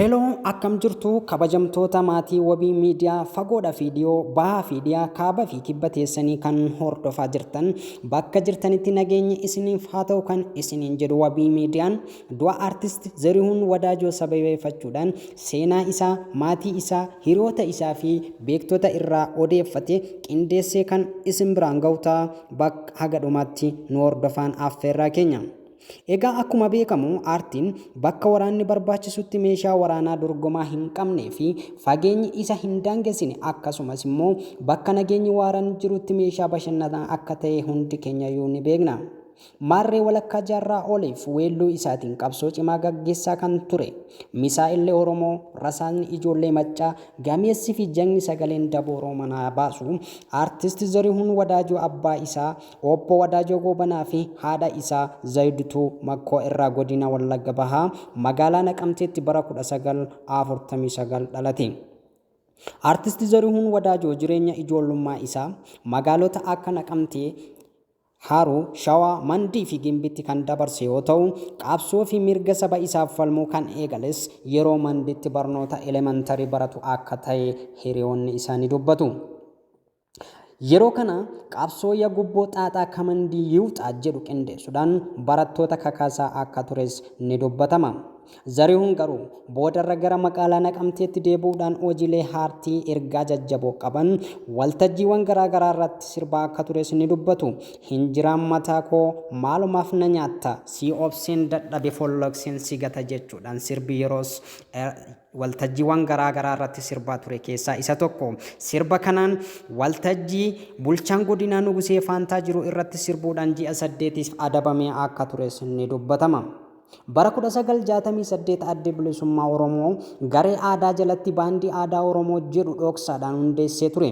Heloo akkam jirtu kabajamtoota maatii wabii miidiyaa fagoodha fiidiyoo bahaa fiidiyaa kaaba fi kibba teessanii kan hordofaa jirtan bakka jirtanitti nageenyi isiniif haa ta'u kan isiniin jedhu wabii miidiyaan du'a aartist Zarihuun Wadaajoo sababeeffachuudhaan seenaa isaa maatii isaa hiriyoota isaa fi beektota irraa odeeffate qindeessee kan isin biraan ga'u ta'a bakka haga dhumaatti nu hordofaan affeerraa keenya. Egaa akkuma beekamu aartiin bakka waraanni barbaachisutti meeshaa waraanaa dorgomaa hin qabnee fi fageenyi isa hin daangessine akkasumas immoo bakka nageenyi waaraan jirutti meeshaa bashannanaa akka ta'e hundi keenya yoo ni beekna. Maarree walakkaa jaarraa oliif weelluu isaatiin qabsoo cimaa gaggeessaa kan ture Misaa'illee Oromoo Rasaasni Ijoollee Maccaa Gameessii fi Jagni Sagaleen Daboo Oromoo baasu aartist Zarihuun Wadaajoo abbaa isaa obbo Wadaajoo Goobanaa fi haadha isaa Zayidutuu Makkoo irraa godina Wallagga Bahaa magaalaa Naqamteetti bara 1949 dhalate. Aartist Zarihuun Wadaajoo jireenya ijoollummaa isaa magaalota akka Naqamtee Haroo, Shawaa, Mandii fi Gimbitti kan dabarse yoo ta'u, qabsoo fi mirga saba isaaf falmuu kan eegales yeroo Mandiitti barnoota elementarii baratu akka ta'e hiriyoonni isaanii dubbatu. Yeroo kana qabsoo gubboo xaaxaa kamandii yiwxaa jedhu qindeessuudhaan barattoota kakaasaa akka tures ni dubbatama. Zarihuun garuu boodarra gara magaalaa Naqamteetti deebi'uudhaan hojiilee aartii ergaa jajjaboo qaban waltajjiiwwan garaagaraa irratti sirbaa akka tures ni dubbatu. Hinjiraan mataa koo maalumaaf na nyaatta si obseen dadhabe follokseen si gata jechuudhaan sirbi yeroos waltajjiiwwan garaagaraa irratti sirbaa ture keessaa isa tokko. Sirba kanaan waltajjii bulchaan godinaa Nugusee Faantaa jiru irratti sirbuudhaan ji'a 8 adabamee akka tures ni dubbatama. Bara 1968 adda bilisummaa Oromoo garee aadaa jalatti baandii aadaa Oromoo jedhu dhoksaadhaan hundeessee ture.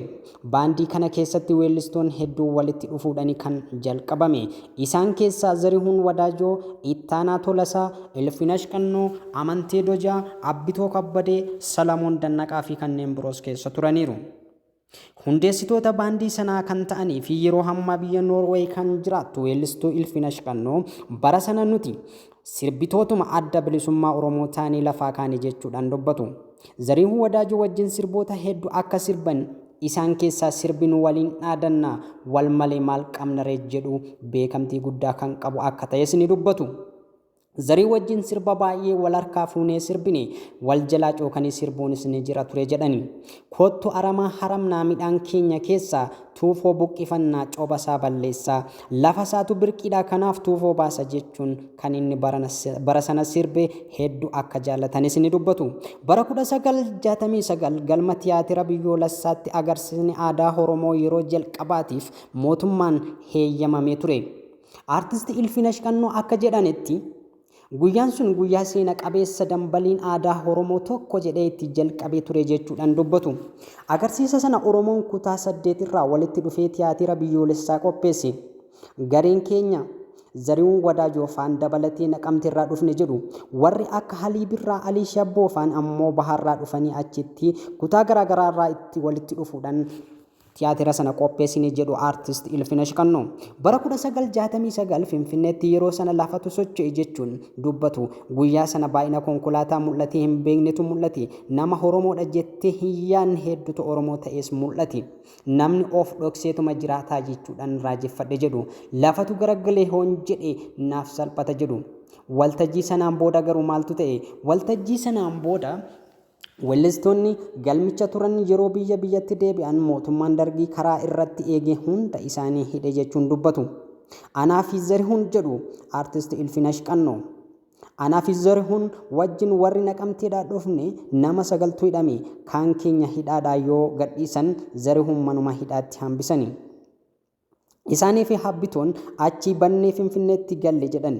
Baandii kana keessatti weellistoonni hedduun walitti dhufuudhaan kan jalqabame. Isaan keessaa Zarihuun Wadaajoo, Ittaanaa Tolasaa, Ilfinash Qannoo, Amantee Dojaa, Abbitoo Kabbadee, Salamoon Dannaqaa fi kanneen biroos keessa turaniiru. Hundeessitoota baandii sanaa kan ta'anii fi yeroo hammaa biyya Noorweey kan jiraattu weellistuu Ilfinash Qannoo bara sana nuti sirbitootuma adda bilisummaa Oromoo taanii lafaa kaanii jechuudhaan dubbatu. Zarihuun Wadaajoo wajjin sirboota hedduu akka sirban isaan keessaa sirbin waliin dhaadannaa wal malee maal qabna ree jedhu beekamtii guddaa kan qabu akka ta'es ni dubbatu. Zarii wajjin sirba baay'ee wal harkaa fuunee sirbine wal jalaa cookanii sirbuunis ni jira ture jedhani. Kottu aramaa haramnaa midhaan keenya keessaa tuufoo buqqifannaa cobasaa balleessaa lafa isaatu birqiidhaa kanaaf tuufoo baasa jechuun kan inni bara sana sirbe hedduu akka jaallatanis ni dubbatu. Bara 1969 galma tiyaatira biyyoolessaatti agarsiisni aadaa Oromoo yeroo jalqabaatiif mootummaan heeyyamamee ture. Aartist Ilfinash Qannoo akka jedhanitti guyyaan sun guyyaa seena qabeessa dambaliin aadaa Oromoo tokko jedhee itti jalqabee ture jechuudhaan dubbatu. Agarsiisa sana Oromoon kutaa 8 irraa walitti dhufee tiyaatira biyyoolessaa qopheesse. Gareen keenya Zarihuun Wadaajoo faan dabalatee Naqamtee irraa dhufne jedhu warri akka Haliibirraa Alii Shabboo faan ammoo Baharraa dhufanii achitti kutaa garaagaraa irraa itti walitti dhufuudhaan tiyaatira sana qopheessine jedhu aartist Ilfinash Qannoo. Bara 1969 Finfinneetti yeroo sana lafatu socho'e jechuun dubbatu. Guyyaa sana baay'ina konkolaataa mul'atee hin beeknetu mul'ate. Nama Oromoodha jettee hiyyaan hedduutu Oromoo ta'es mul'ate. Namni of dhokseetuma jiraataa jechuudhaan raajeffadhe jedhu. Lafatu garagalee hoon jedhe naaf salphata jedhu. Waltajjii sanaan booda garuu maaltu ta'e? Waltajjii sanaan booda weellistoonni galmicha turan yeroo biyyatti deebi'an mootummaan Dargii karaa irratti eegee hunda isaanii hidhe jechuun dubbatu. Anaa fi Zarihuun jedhu aartist Ilfinash Qannoo. Anaa fi Zarihuun wajjin warri Naqamteedhaa dhufne nama 9tu hidhame kaan keenya hidhaadhaa yoo gadhiisan Zarihuun manuma hidhaatti hambisani. Isaanii fi Habbitoon achii bannee Finfinneetti galle jedhan.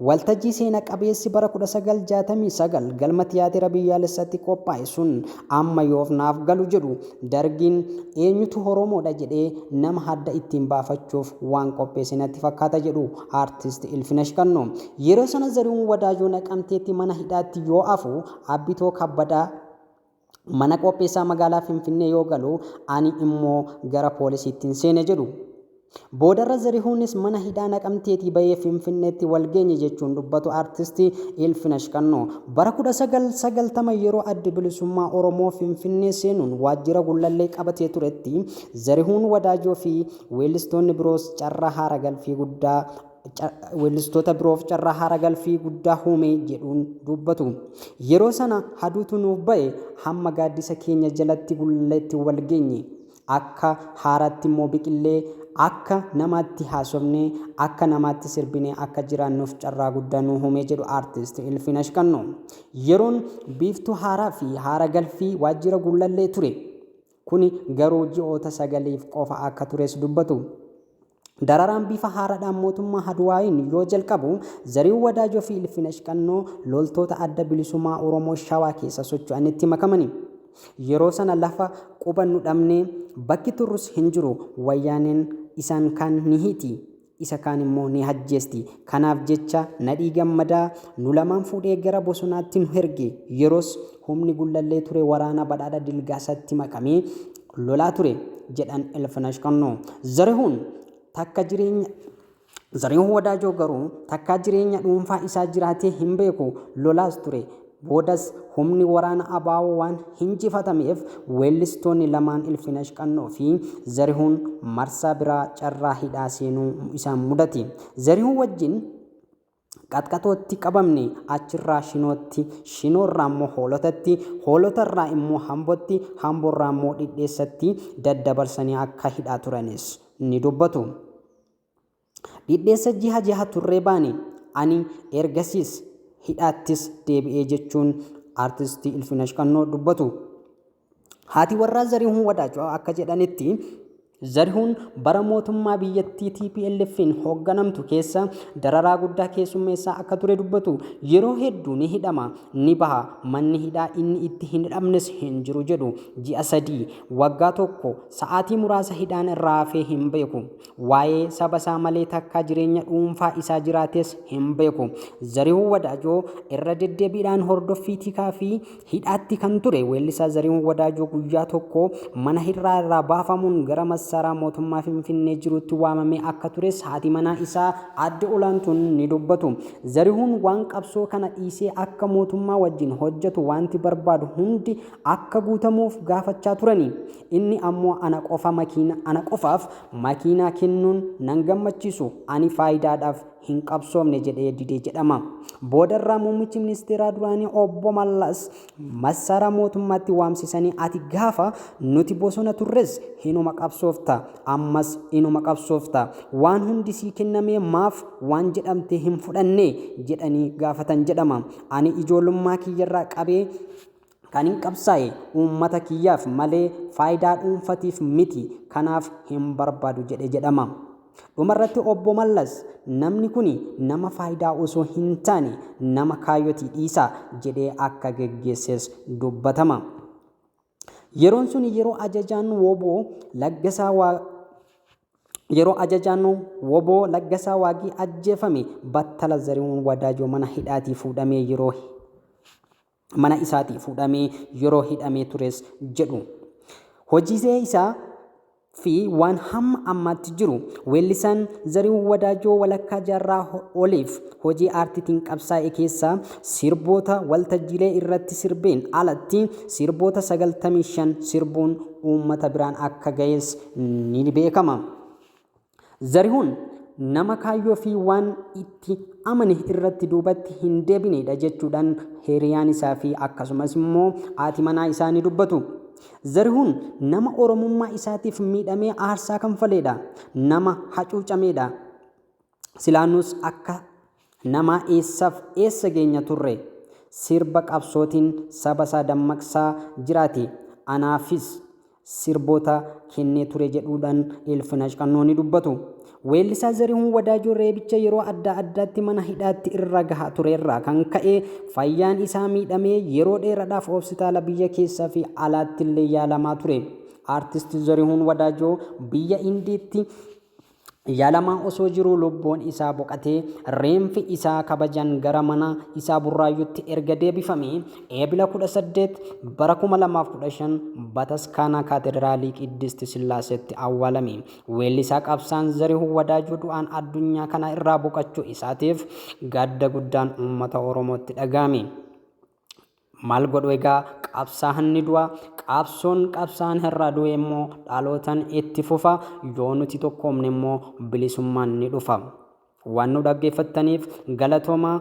Waltajjii seena qabeessi bara 1969 galma tiyaatira biyyaalessaatti qophaa'e sun amma yoof naaf galu jedhu Dargiin eenyutu Oromoodha jedhee nama hadda ittiin baafachuuf waan qopheesse natti fakkaata jedhu aartist Ilfinash Qannoo. Yeroo sana Zarihuun Wadaajoo Naqamteetti mana hidhaatti yoo afu Abbitoo Kabbadaa mana qopheessaa magaalaa Finfinnee yoo galu ani immoo gara poolisiitti seene jedhu. Boodarra Zarihuunis mana hidhaa Naqamteetii bahee Finfinneetti wal geenye jechuun dubbatu aartistii Ilfinash Qannoo bara 1990 yeroo adda bilisummaa Oromoo Finfinnee seenuun waajjira Gullallee qabatee turetti Zarihuun Wadaajoo fi weellistoonni biroos carraa haara galfii guddaa weellistoota biroof carraa haara galfii guddaa uume jedhuun dubbatu. Yeroo sana haduutu nuuf ba'e hamma gaaddisa keenya jalatti Gullalleetti wal geenye akka haaraatti immoo biqillee akka namaatti haasofne akka namaatti sirbine akka jiraannuuf carraa guddaa nu uume jedhu aartist Ilfinash Qannoo. Yeroon biiftuu haaraa fi haara galfii waajjira Gullallee ture kuni garuu ji'oota 9 qofa akka tures dubbatu. Dararaan bifa haaraadhaan mootummaa Hadwaayin yoo jalqabu Zarihuun Wadaajoo fi Ilfinash Qannoo loltoota adda bilisummaa Oromoo Shawaa keessa socho'anitti makamani. Yeroo sana lafa qubannu dhabnee bakki turrus hin jiru wayyaaneen isaan kaan ni hiti isa kaan immoo ni hajjeesti. Kanaaf jecha Nadhii Gammadaa nu lamaan fuudhee gara bosonaatti nu erge. Yeroos humni Gullallee ture waraana badhaadha Dilgaasatti makamee lolaa ture jedhan Ilfinash Qannoo. Zarihuun Wadaajoo garuu takka jireenya dhuunfaa isaa jiraatee hin beeku lolaas ture. Boodas humni waraana abaawoo waan hinjifatameef weellistoonni lamaan Ilfinash Qannoo fi Zarihuun marsaa biraa carraa hidhaa seenuu isaan mudate. Zarihuun wajjin qaxqaxootti qabamne achirraa Shinootti, Shinoorraa immoo Hoolotatti, Hoolotarraa immoo Hambootti, Hamboorraa immoo Dhidheessatti daddabarsanii akka hidhaa turanis ni dubbatu. Dhidheessa ji'a turree baane ani ergasiis hidhaattis deebi'ee jechuun aartistii Ilfinash Qannoo dubbatu. Haati warraa Zarihuun Wadaajoo akka jedhanitti Zarihuun bara mootummaa biyyattii TPLF'n hoogganamtu keessa dararaa guddaa keessummeessaa akka ture dubbatu. Yeroo hedduu ni hidhama ni baha manni hidhaa inni itti hin hidhamnes hin jiru jedhu. Ji'a 3 waggaa tokko sa'aatii muraasa hidhaan irraa hafee hin beeku. Waa'ee saba isaa malee takka jireenya dhuunfaa isaa jiraates hin beeku. Zarihuun Wadaajoo irra deddeebiidhaan hordoffii tikaa fi hidhaatti kan ture. Weellisaa Zarihuun Wadaajoo guyyaa tokko mana hidhaa irraa baafamuun gara Saraa mootummaa Finfinnee jirutti waamamee akka tures haati manaa isaa adde olaantuun ni dubbatu. Zarihuun waan qabsoo kana dhiisee akka mootummaa wajjin hojjetu wanti barbaadu hundi akka guutamuuf gaafachaa turani. Inni ammoo ana qofaaf makiinaa kennuun nan gammachiisu ani faayidaadhaaf hin qabsoomne jedhee didee jedhama. Boodarraa muummichi ministeeraa duraanii obbo Mallas masaraa mootummaatti waamsisanii ati gaafa nuti bosona turres hinuma qabsoofta ammas inuma qabsoofta waan hundi sii kennamee maaf waan jedhamte hin fudhanne jedhanii gaafatan jedhama. Ani ijoollummaa kiyyarraa qabee kan hin qabsaa'e uummata kiyyaaf malee faayidaa dhuunfatiif miti kanaaf hin barbaadu jedhama. Dhumarratti obbo Mallas namni kuni nama faayidaa osoo hin taane nama kaayyotii dhiisa jedhee akka geggeesses dubbatama. Yeroon sun yeroo ajajaan woboo Laggasaa Waagii ajjeefame battala Zarihuun Wadaajoo mana hidhaatii fuudhamee mana isaatii fuudhamee yeroo hidhamee tures jedhu. Hojiilee isaa fi waan hamma ammaatti jiru weellisaan Zarihuun Wadaajoo walakkaa jaarraa oliif hojii aartiitiin qabsaa'e keessaa sirboota waltajjiilee irratti sirbeen alatti sirboota 95 sirbuun uummata biraan akka ga'es ni beekama. Zarihuun nama kaayyoo fi waan itti amane irratti duubatti hin deebinedha jechuudhaan hiriyaan isaa fi akkasumas immoo haati manaa isaa ni dubbatu. Zarihuun nama oromummaa isaatiif miidhamee aarsaa kanfaleedha. Nama hacuucameedha. Silaanus akka nama eessa geenya turre sirba qabsootiin saba isaa dammaqsaa jiraate anaafis sirboota kennee ture jedhuudhaan Ilfinash Qannoo ni dubbatu. Weellisaa Zarihuun Wadaajoo reebicha yeroo adda addaatti mana hidhaatti irra gahaa turerraa kan ka'e fayyaan isaa miidhamee yeroo dheeraadhaaf hospitaala biyya keessaa fi alaatti illee yaalamaa ture. Aartist Zarihuun Wadaajoo biyya Indiitti yaalamaa osoo jiruu lubbuun isaa boqatee reenfi isaa kabajan gara mana isaa burraayyuutti erga deebifamee eebila 18 bara 2015 bataskaana kaatedraalii Qiddist Sillaaseetti awwaalame. Weellisaa qabsaan Zarihuu Wadaajoo du'aan addunyaa kana irraa boqachuu isaatiif gadda guddaan uummata Oromootti dhagahame. Maal godhu egaa qabsaa'aan ni du'a. Qabsaan irraa du'e immoo dhalootaan itti fufa. Yoo nuti tokkoomne immoo bilisummaan ni dhufa. Waan nu dhaggeeffattaniif galatoomaa.